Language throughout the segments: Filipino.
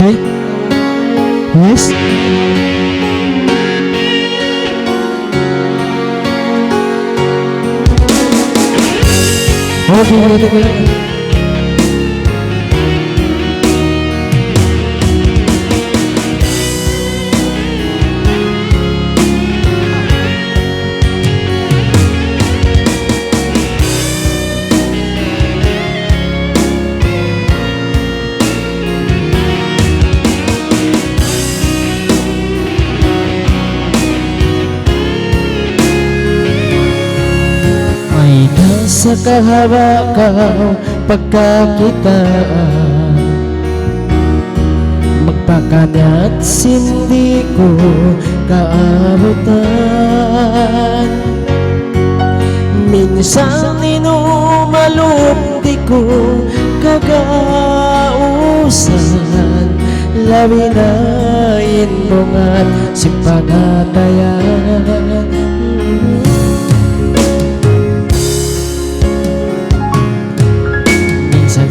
Chay? Yes? Okay. May nasa kahawakan pagkakitaan, magpakanyat sindi ko kaabutan. Minsan inumalong di ko kagausan, lawinain mo nga't simpagatayan.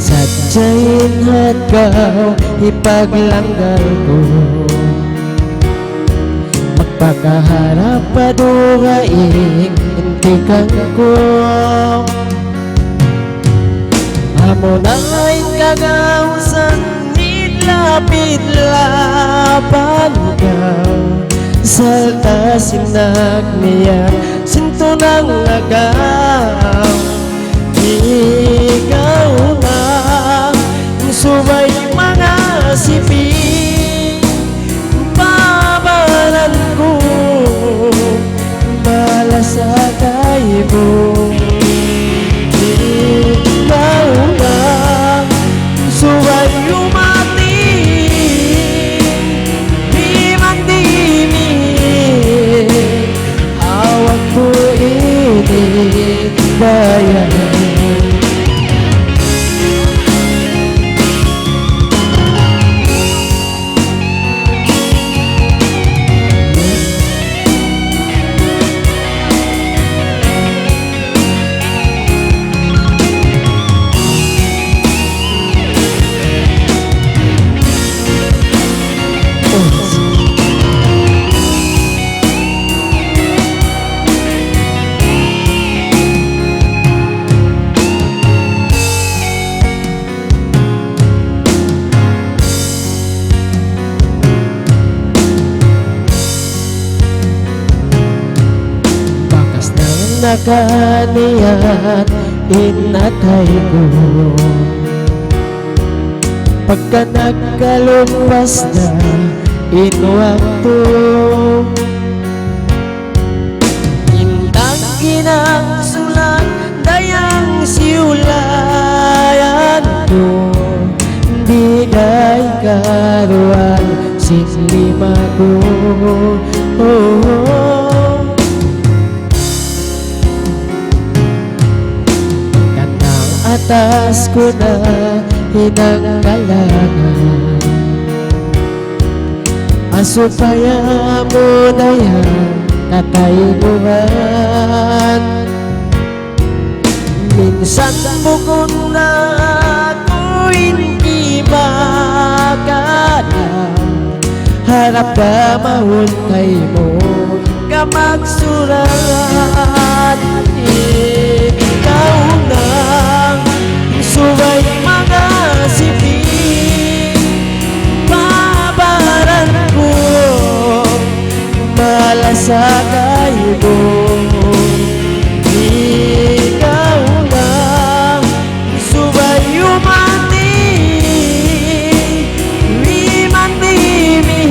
Sadyain hanggaw ipaglanggal ko, magpakaharap paduhaing intikan ko. Amo na'y kagawsan nilapit-lapan ka, salta sinagniya sinto ng agaw. Ikaw na subay mga siping babalan ko, bala sa taybo. Ikaw na subay umating limang-dimi, hawak ko init bayan. Nakaniyan inatay ko, pagka nagkalumpas na inuwag to. Indang ginang sulat dayang siulayan ko, di na'y karuan sinlima ko. Atas ko na hinanggalangan, asupaya mo na yan katayuan. Minsan bukod na ako hindi makalam, harap na mahuntay mo ka magsurat. Ikaw na subay mga siping babaran ko, malasagay mo. Ikaw na subay umating limang-dimi,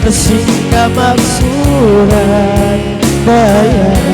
kasing ka magsurat bayan.